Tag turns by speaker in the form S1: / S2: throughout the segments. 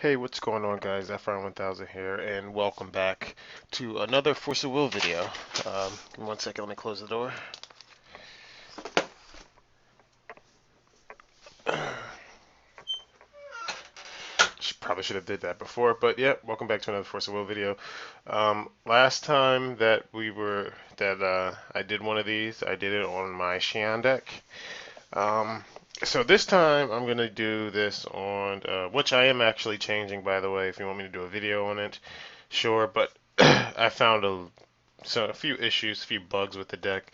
S1: Hey, what's going on, guys? FR1000 here, and welcome back to another Force of Will video. Give me 1 second, let me close the door. Probably should have did that before, but yeah, welcome back to another Force of Will video. Last time that I did one of these, I did it on my Xian deck. So this time I'm gonna do this on, which I am actually changing, by the way. If you want me to do a video on it, sure. But I found a few issues, a few bugs with the deck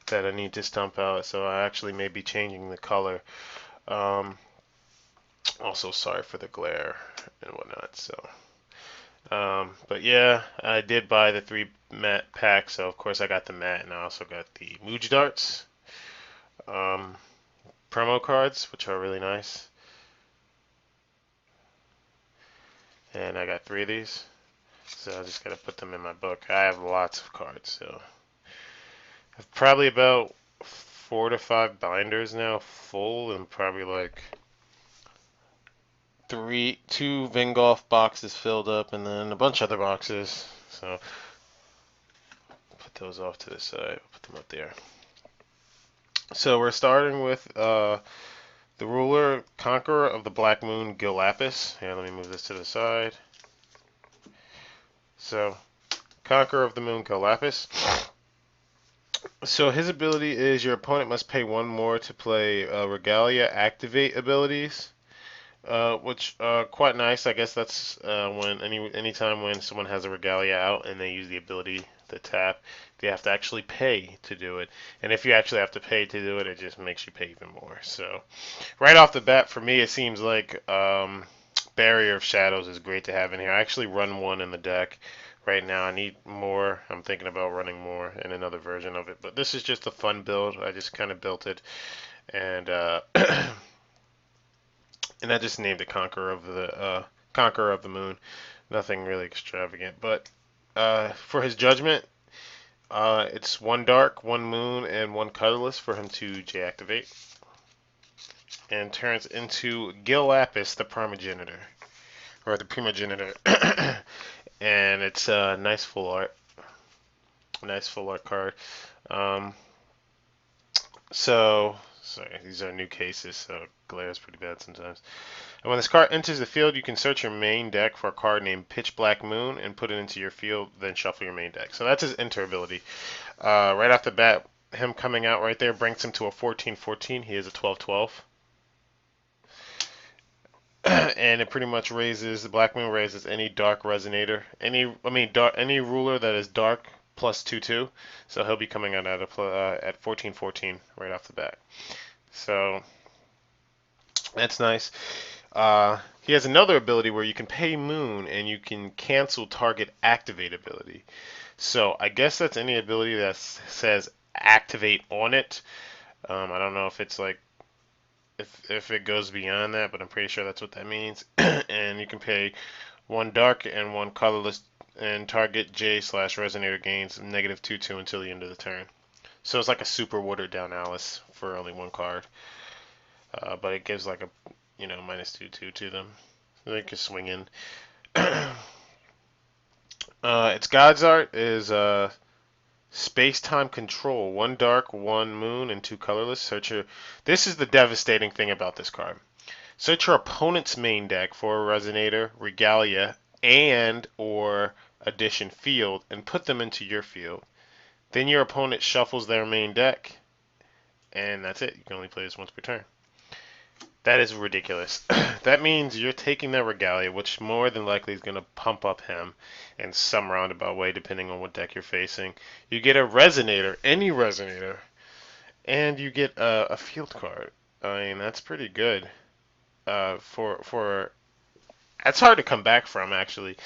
S1: that I need to stump out. So I actually may be changing the color. Um, Also, sorry for the glare and whatnot. But yeah, I did buy the 3 matte packs. So of course I got the matte, and I also got the Mooj darts. Um, Promo cards, which are really nice. And I got 3 of these. So I just gotta put them in my book. I have lots of cards, so I have probably about 4 to 5 binders now full, and probably like 2 Vingolf boxes filled up, and then a bunch of other boxes. So put those off to the side. Put them up there. So we're starting with the ruler, Conqueror of the Black Moon, Gill lapis. Here, let me move this to the side. So, Conqueror of the Moon, Gill lapis. So his ability is your opponent must pay 1 more to play Regalia activate abilities, which quite nice. I guess that's when anytime when someone has a Regalia out and they use the ability to tap, they have to actually pay to do it. And if you actually have to pay to do it, it just makes you pay even more. So right off the bat, for me, it seems like Barrier of Shadows is great to have in here. I actually run one in the deck. Right now, I need more. I'm thinking about running more in another version of it. But this is just a fun build. I just kind of built it, and and I just named it Conqueror of the Moon. Nothing really extravagant. But for his judgment, it's 1 dark, 1 moon, and 1 colorless for him to J-activate, and turns into Gill lapis, the primogenitor, or the primogenitor. And it's a nice full art. Nice full art card. Um, sorry, these are new cases, so glare is pretty bad sometimes. And when this card enters the field, you can search your main deck for a card named Pitch Black Moon and put it into your field, then shuffle your main deck. So that's his enter ability. Right off the bat, him coming out right there brings him to a 14/14. He is a 12/12. And it pretty much raises the Black Moon raises any dark resonator, any ruler that is dark plus 2/2. So he'll be coming out at 14/14 right off the bat. So that's nice. He has another ability where you can pay Moon and you can cancel target activate ability. So I guess that's any ability that says activate on it. I don't know if it's like if it goes beyond that, but I'm pretty sure that's what that means. And you can pay 1 dark and 1 colorless, and target J/resonator gains -2/2 until the end of the turn. So it's like a super watered down Alice for only 1 card, but it gives like a -2/2 to them. So they can swing in. Its God's Art is Space-time control. 1 dark, 1 moon, and 2 colorless. This is the devastating thing about this card. Search your opponent's main deck for a Resonator, Regalia, and or Addition field, and put them into your field. Then your opponent shuffles their main deck, and that's it. You can only play this once per turn. That is ridiculous. That means you're taking that Regalia, which more than likely is going to pump up him in some roundabout way, depending on what deck you're facing. You get a Resonator, any Resonator, and you get a field card. I mean, that's pretty good. For That's hard to come back from, actually.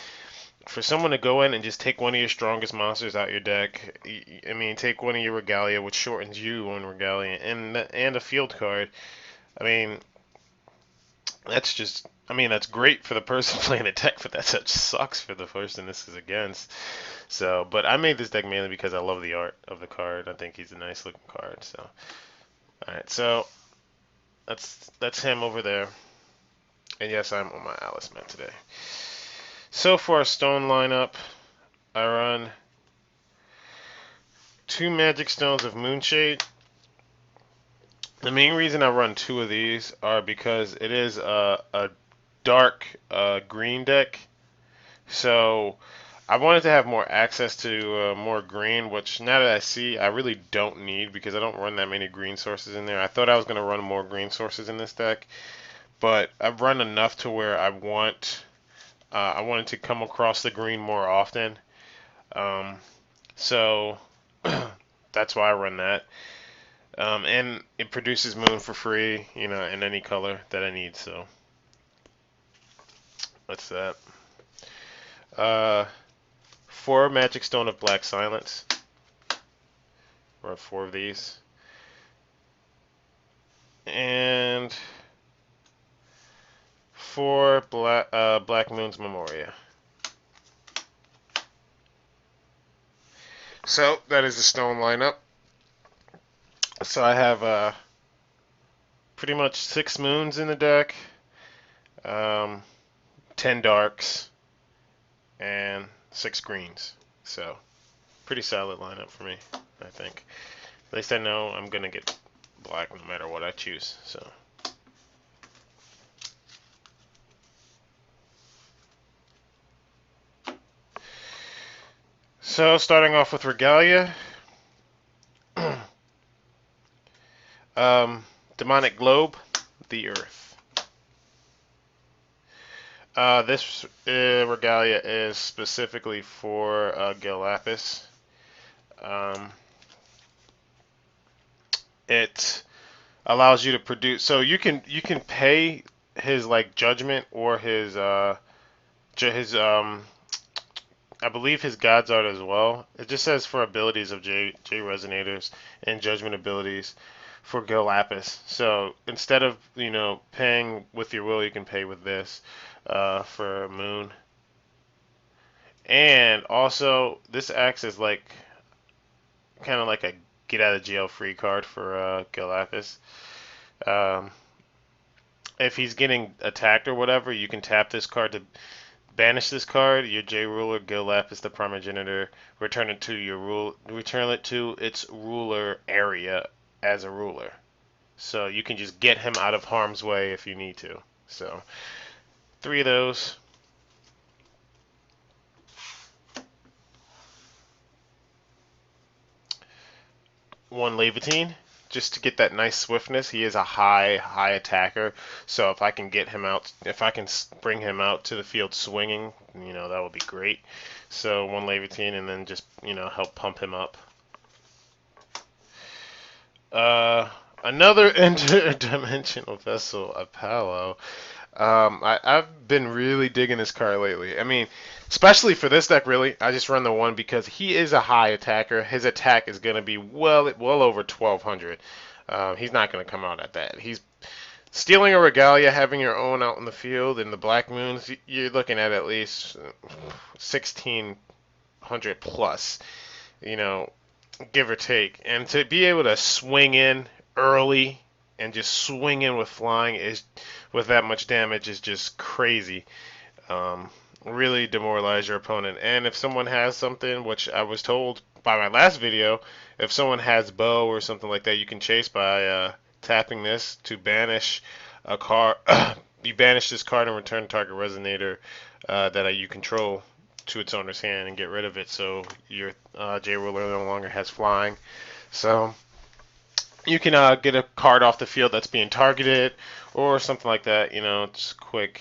S1: For someone to go in and just take one of your strongest monsters out your deck, I mean, take one of your Regalia, which shortens you on Regalia, and a field card. I mean, that's great for the person playing the deck, but that such sucks for the person this is against. So, but I made this deck mainly because I love the art of the card. I think he's a nice looking card. So, all right, so that's him over there. And yes, I'm on my Alice map today. So for our stone lineup, I run 2 magic stones of Moonshade. The main reason I run 2 of these are because it is a dark green deck. So I wanted to have more access to more green, which now that I see, I really don't need because I don't run that many green sources in there. I thought I was going to run more green sources in this deck, but I've run enough to where I wanted to come across the green more often. Um, so that's why I run that. And it produces moon for free, you know, in any color that I need. So that's that. Uh, 4 magic stone of black silence. Run 4 of these. And 4 Black Moon's Memoria. So that is the stone lineup. So I have pretty much 6 moons in the deck, um, 10 darks, and 6 greens. So pretty solid lineup for me, I think. At least I know I'm gonna get black no matter what I choose. So starting off with Regalia, Demonic Globe, the Earth. This Regalia is specifically for Gill lapis. It allows you to produce. So you can pay his like judgment or his I believe his God's Art as well. It just says for abilities of J resonators and judgment abilities for Gill lapis. So instead of paying with your will, you can pay with this for Moon. And also this acts as like kind of like a get out of jail free card for Gill lapis. Um, if he's getting attacked or whatever, you can tap this card to banish this card. Your J ruler Gill lapis, the primogenitor. Return it to its ruler area as a ruler. So you can just get him out of harm's way if you need to. So 3 of those. 1 Levitine, just to get that nice swiftness. He is a high attacker, so if I can get him out, if I can bring him out to the field swinging, that would be great. So 1 Levitine, and then just help pump him up. Another interdimensional vessel, Apollo. I've been really digging this card lately. I mean, especially for this deck, really. I just run the 1 because he is a high attacker. His attack is going to be well over 1200. He's not going to come out at that. He's stealing a Regalia, having your own out in the field, and the Black Moons, you're looking at least 1600 plus, give or take. And to be able to swing in early and just swing in with flying with that much damage is just crazy. Really demoralize your opponent. And if someone has something, which I was told by my last video, if someone has bow or something like that, you can chase by tapping this to banish a card. You banish this card and return target resonator that you control to its owner's hand and get rid of it, so your J ruler no longer has flying. So you can get a card off the field that's being targeted or something like that. Just quick.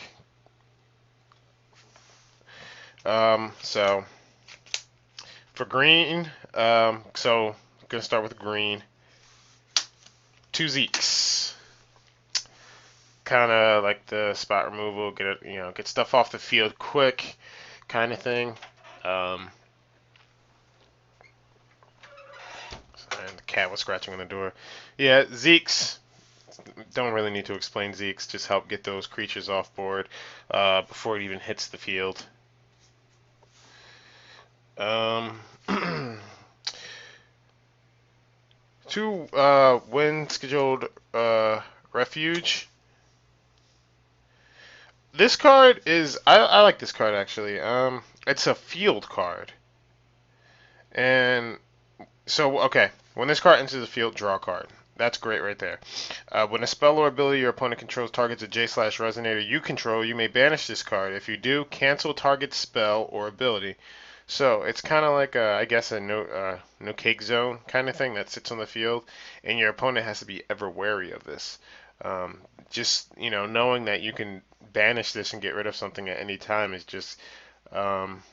S1: So for green, so I'm gonna start with green. 2 Zeeks, kind of like the spot removal, get stuff off the field quick, kind of thing. And the cat was scratching on the door. Yeah, Zeeks. Don't really need to explain Zeeks. Just help get those creatures off board before it even hits the field. 2 wind scheduled refuge. This card is I like this card actually. It's a field card, and so okay. When this card enters the field, draw a card. That's great right there. When a spell or ability your opponent controls targets a J/Resonator you control, you may banish this card. If you do, cancel target spell or ability. So it's kind of like I guess a no cake zone kind of thing that sits on the field, and your opponent has to be ever wary of this. Um, just knowing that you can banish this and get rid of something at any time is just um,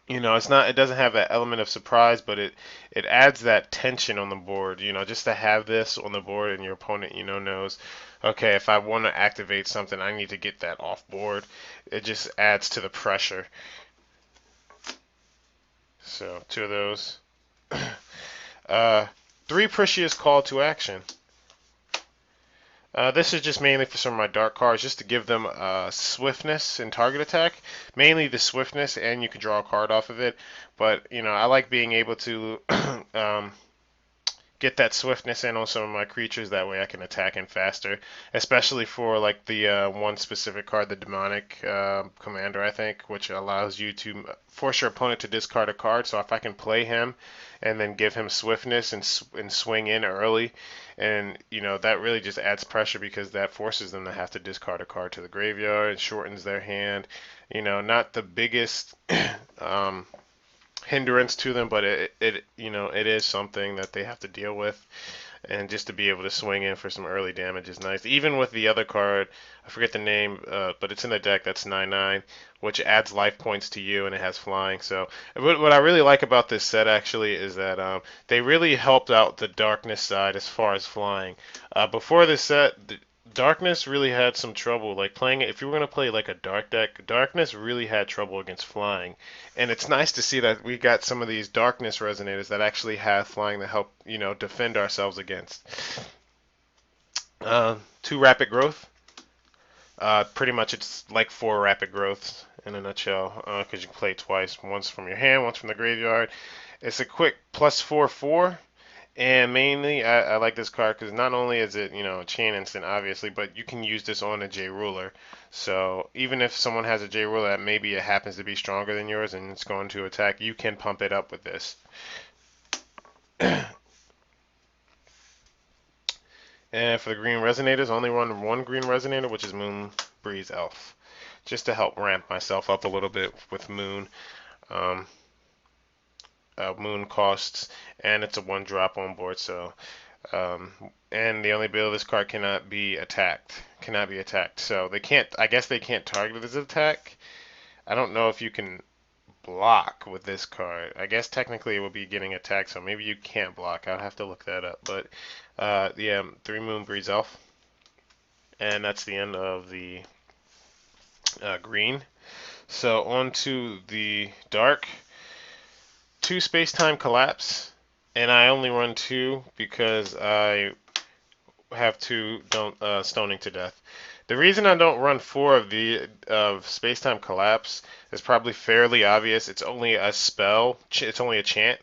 S1: it's not. It doesn't have that element of surprise, but it adds that tension on the board. Just to have this on the board and your opponent knows, okay, if I want to activate something, I need to get that off board. It just adds to the pressure. So 2 of those. uh, 3 Precious Call to Action. This is just mainly for some of my dark cards, just to give them swiftness and target attack. Mainly the swiftness, and you can draw a card off of it. But I like being able to get that swiftness in on some of my creatures. That way I can attack in faster, especially for like the one specific card, the demonic commander, I think, which allows you to force your opponent to discard a card. So if I can play him and then give him swiftness and swing in early, and that really just adds pressure, because that forces them to have to discard a card to the graveyard and shortens their hand. Not the biggest hindrance to them, but it is something that they have to deal with, and just to be able to swing in for some early damage is nice. Even with the other card, I forget the name, but it's in the deck, that's 9/9, which adds life points to you, and it has flying. So what I really like about this set actually is that they really helped out the darkness side as far as flying. Before this set, Darkness really had some trouble, like playing it. If you were going to play like a dark deck, Darkness really had trouble against flying. And it's nice to see that we got some of these Darkness resonators that actually have flying to help, defend ourselves against. 2 Rapid Growth. Pretty much it's like 4 Rapid Growths in a nutshell, because you can play twice. Once from your hand, once from the graveyard. It's a quick +4/4. And mainly, I like this card because not only is it, a chain instant, obviously, but you can use this on a J ruler. So even if someone has a J ruler that maybe it happens to be stronger than yours and it's going to attack, you can pump it up with this. And for the green resonators, only run 1 green resonator, which is Moon Breeze Elf, just to help ramp myself up a little bit with Moon. Moon costs, and it's a 1 drop on board. So, and the only ability, this card cannot be attacked. So they can't. I guess they can't target this attack. I don't know if you can block with this card. I guess technically it would be getting attacked, so maybe you can't block. I'll have to look that up. But yeah, 3 Moon Breeze Elf, and that's the end of the green. So on to the dark. 2 Space-Time Collapse, and I only run 2 because I have 2 Stoning to Death. The reason I don't run 4 of Space-Time Collapse is probably fairly obvious. It's only a spell. It's only a chant,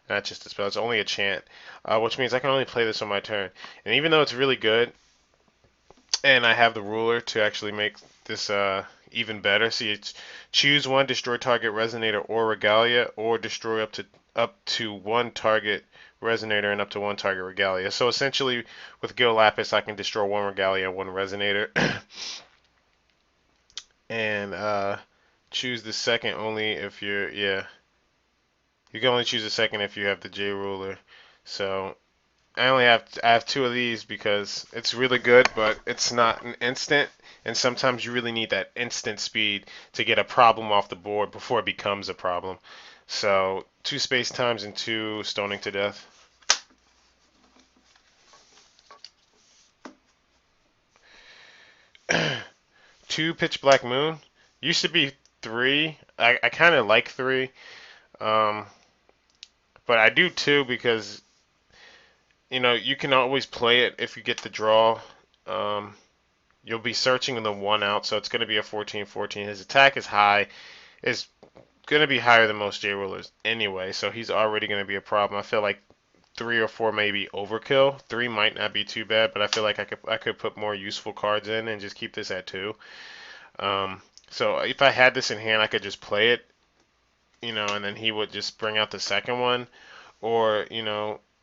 S1: not just a spell. It's only a chant, which means I can only play this on my turn. And even though it's really good, and I have the ruler to actually make this even better. See, it's choose 1, destroy target resonator or regalia, or destroy up to 1 target resonator and up to 1 target regalia. So essentially, with Gill lapis, I can destroy 1 regalia and 1 resonator, and choose the second only if you're You can only choose the second if you have the J ruler. So I have 2 of these because it's really good, but it's not an instant. And sometimes you really need that instant speed to get a problem off the board before it becomes a problem. So 2 space times and 2 stoning to death. Two pitch black moon. Used to be 3. I kind of like 3, but I do 2 because you can always play it if you get the draw. You'll be searching in the 1 out, so it's going to be a 14/14. His attack is high. Is going to be higher than most J rulers anyway, so he's already going to be a problem. I feel like 3 or 4 may be overkill. 3 might not be too bad, but I feel like I could put more useful cards in and just keep this at 2. So if I had this in hand, I could just play it, and then he would just bring out the second one. Or,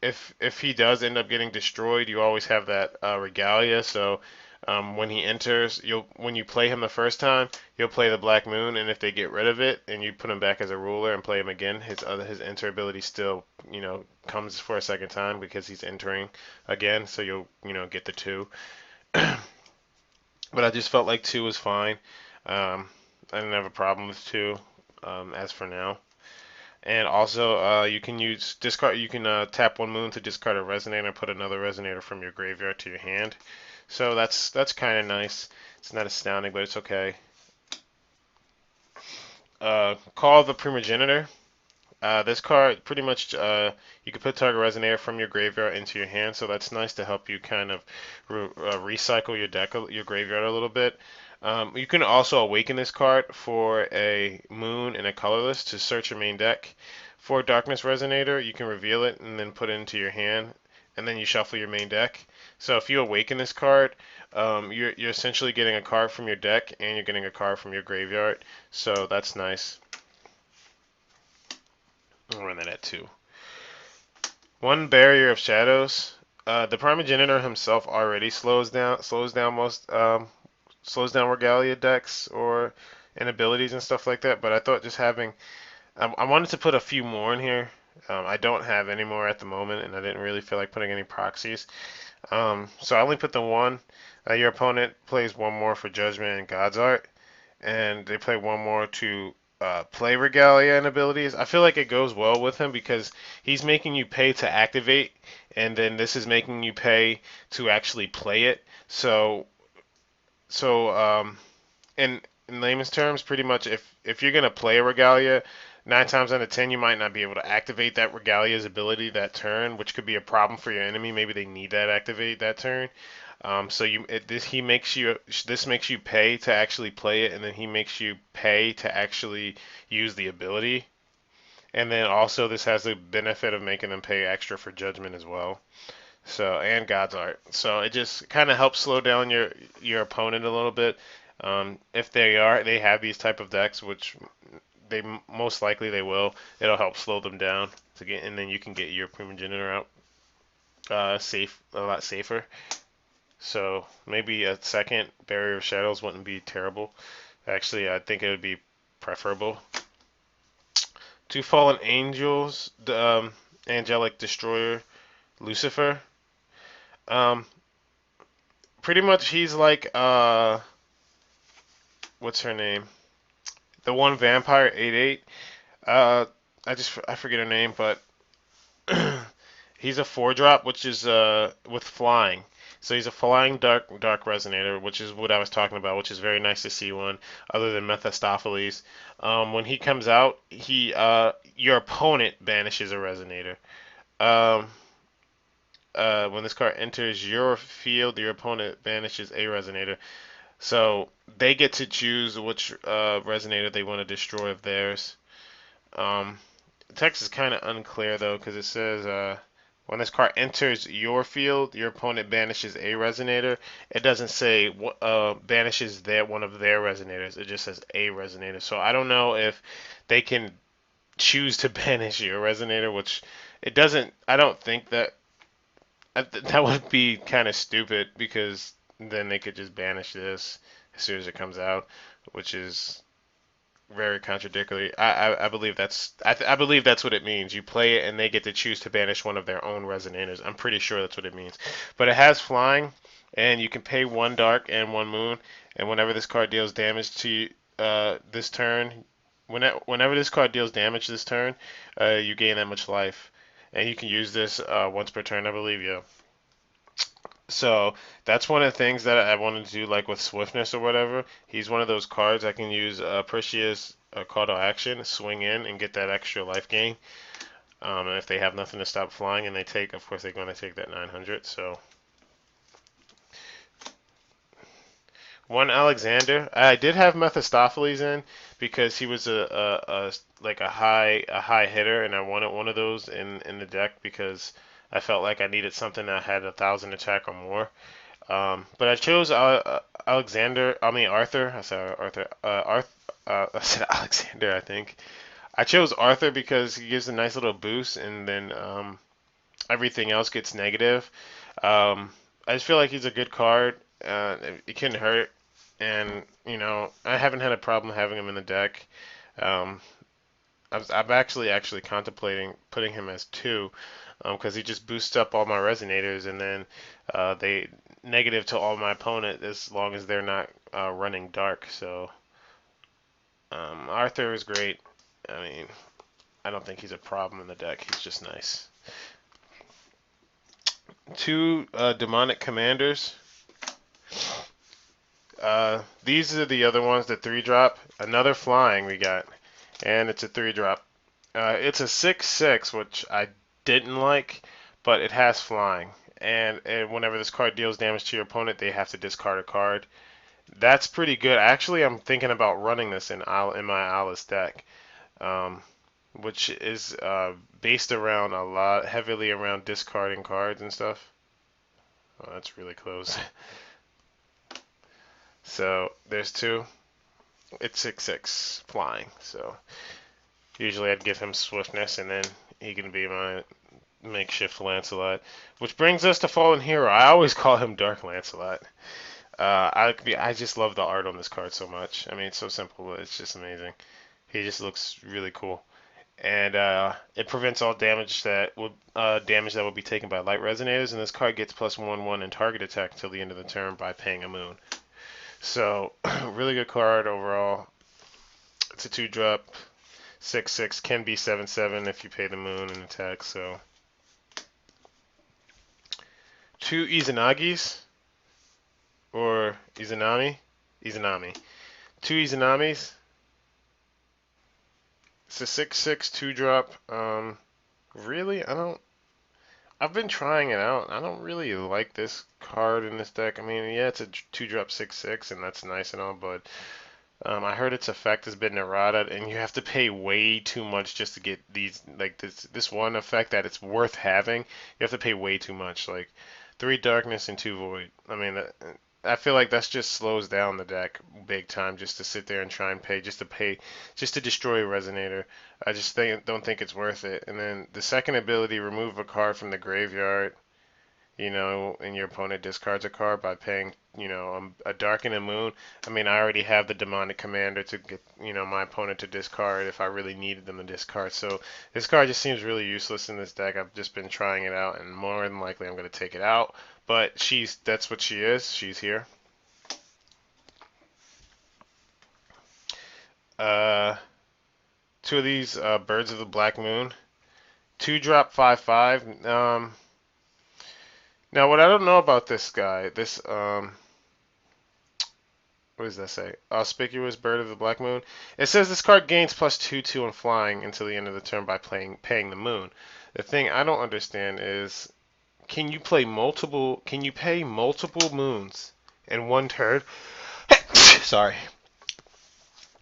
S1: if he does end up getting destroyed, you always have that regalia. So when he enters, when you play him the first time, you'll play the Black Moon, and if they get rid of it and you put him back as a ruler and play him again, his enter ability still comes for a second time because he's entering again. So you'll get the 2. But I just felt like 2 was fine. I didn't have a problem with 2 as for now. And also, you can discard. You can tap 1 moon to discard a resonator and put another resonator from your graveyard to your hand. So that's kind of nice. It's not astounding, but it's okay. Call the primogenitor. This card pretty much you can put target resonator from your graveyard into your hand, so that's nice to help you kind of recycle your graveyard a little bit. You can also awaken this card for a moon and a colorless to search your main deck. For Darkness Resonator, you can reveal it and then put it into your hand, and then you shuffle your main deck. So if you awaken this card, you're essentially getting a card from your deck and you're getting a card from your graveyard. So that's nice. I'll run that at 2. 1 Barrier of Shadows. The primogenitor himself already slows down Regalia decks or abilities and stuff like that, but I thought just having I wanted to put a few more in here. I don't have any more at the moment, and I didn't really feel like putting any proxies. So I only put the 1. Your opponent plays 1 more for Judgment and God's Art, and they play 1 more to play Regalia and abilities. I feel like it goes well with him because he's making you pay to activate, and then this is making you pay to actually play it. So in layman's terms, pretty much if you're gonna play a Regalia, 9 times out of 10 you might not be able to activate that Regalia's ability that turn, which could be a problem for your enemy. Maybe they need that activate that turn. So this makes you pay to actually play it, and then he makes you pay to actually use the ability. And then also this has the benefit of making them pay extra for Judgment as well. So and God's Art. So it just kind of helps slow down your opponent a little bit. If they have these type of decks, which most likely they will, it'll help slow them down and then you can get your primogenitor out a lot safer. So maybe a second Barrier of Shadows wouldn't be terrible. Actually, I think it would be preferable. 2 Fallen Angels, the Angelic Destroyer, Lucifer. Pretty much he's like what's her name? The 1 vampire 8/8. I forget her name, but he's a 4-drop, which is with flying. So he's a flying dark resonator, which is what I was talking about, which is very nice to see one other than Mephistopheles. When he comes out, your opponent banishes a resonator. When this card enters your field, your opponent banishes a resonator. So they get to choose which resonator they want to destroy of theirs. The text is kind of unclear though, because it says when this card enters your field, your opponent banishes a resonator. It doesn't say banishes one of their resonators. It just says a resonator. So I don't know if they can choose to banish your resonator, which it doesn't. I don't think that would be kind of stupid because then they could just banish this as soon as it comes out, which is very contradictory. I believe I believe that's what it means. You play it and they get to choose to banish one of their own resonators. I'm pretty sure that's what it means. But it has flying, and you can pay 1 dark and 1 moon, and whenever this card deals damage to this turn, whenever this card deals damage this turn, you gain that much life, and you can use this once per turn, I believe. Yeah. So that's one of the things that I wanted to do, like with swiftness or whatever. He's one of those cards I can use Perseus call to action, swing in, and get that extra life gain. And if they have nothing to stop flying and they take, of course, they're going to take that 900. So 1 Alexander. I did have Mephistopheles in because he was like a high hitter, and I wanted one of those in the deck because I felt like I needed something that had 1,000 attack or more. But I chose Arthur. I said Arthur. I said Alexander, I think. I chose Arthur because he gives a nice little boost, and then everything else gets negative. I just feel like he's a good card. It couldn't hurt, and I haven't had a problem having him in the deck. Um, I'm actually contemplating putting him as two, because he just boosts up all my resonators, and then they negative to all my opponent as long as they're not running dark. So Arthur is great. I mean, I don't think he's a problem in the deck. He's just nice. Two demonic commanders. These are the other ones, the 3-drop. Another flying we got, and it's a 3-drop. It's a 6/6, which I didn't like, but it has flying. And whenever this card deals damage to your opponent, they have to discard a card. That's pretty good. Actually, I'm thinking about running this in my Alice deck, which is based around heavily around discarding cards and stuff. Oh, that's really close. So there's two. It's 6/6 flying. So usually I'd give him swiftness, and then he can be my makeshift Lancelot. Which brings us to Fallen Hero. I always call him Dark Lancelot. I just love the art on this card so much. I mean, it's so simple, but it's just amazing. He just looks really cool, and it prevents all damage that will be taken by light resonators. And this card gets +1/1 in target attack until the end of the turn by paying a moon. So really good card overall. It's a 2-drop, 6/6, can be 7/7 if you pay the moon and attack. So two Izanagis or Izanami. Two Izanamis. It's a 6/6 2-drop. Really, I've been trying it out. I don't really like this card in this deck. I mean, yeah, it's a 2-drop 6/6, and that's nice and all, but I heard its effect has been errata, and you have to pay way too much just to get these, like this one effect that it's worth having. You have to pay way too much, like 3 darkness and 2 void. I mean, I feel like that just slows down the deck big time just to sit there and try and pay just to destroy a resonator. I just don't think it's worth it. And then the second ability, remove a card from the graveyard, and your opponent discards a card by paying, a dark and a moon. I mean, I already have the demonic commander to get, my opponent to discard if I really needed them to discard. So this card just seems really useless in this deck. I've just been trying it out, and more than likely I'm going to take it out. But that's what she is. She's here. Two of these Birds of the Black Moon. 2-drop 5/5. Now, what I don't know about this guy, what does that say? Auspicious Bird of the Black Moon. It says this card gains +2/2 on flying until the end of the turn by paying the moon. The thing I don't understand is, can you pay multiple moons in one turn? Sorry.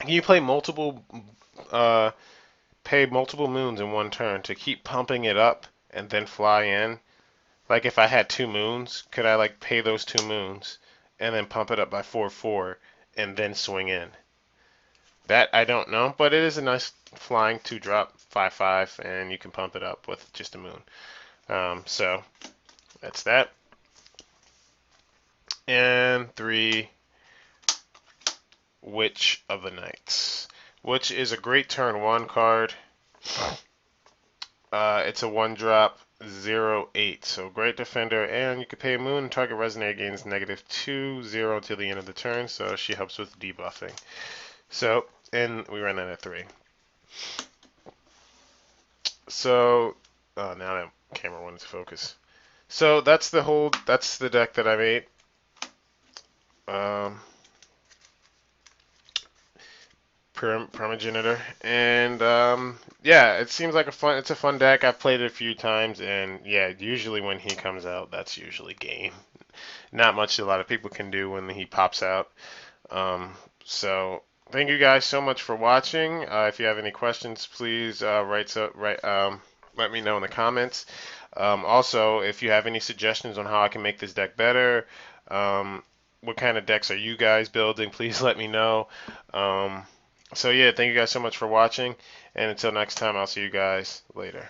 S1: Can you pay multiple moons in one turn to keep pumping it up and then fly in? Like if I had 2 moons, could I like pay those 2 moons and then pump it up by 4/4 and then swing in? That I don't know, but it is a nice flying 2-drop 5/5, and you can pump it up with just a moon. So that's that. And 3, Witch of the Nights, which is a great turn 1 card. It's a 1-drop 0/8, so great defender, and you can pay a moon and target resonator gains -2/0 until the end of the turn, so she helps with debuffing. So, and we run that at 3. So, now that camera wanted to focus. So that's the deck that I made. Primogenitor, and yeah, it seems like it's a fun deck. I've played it a few times, and yeah, usually when he comes out, that's usually game. Not much a lot of people can do when he pops out. So thank you guys so much for watching. If you have any questions, please let me know in the comments. Also, if you have any suggestions on how I can make this deck better, what kind of decks are you guys building? Please let me know. So yeah, thank you guys so much for watching, and until next time, I'll see you guys later.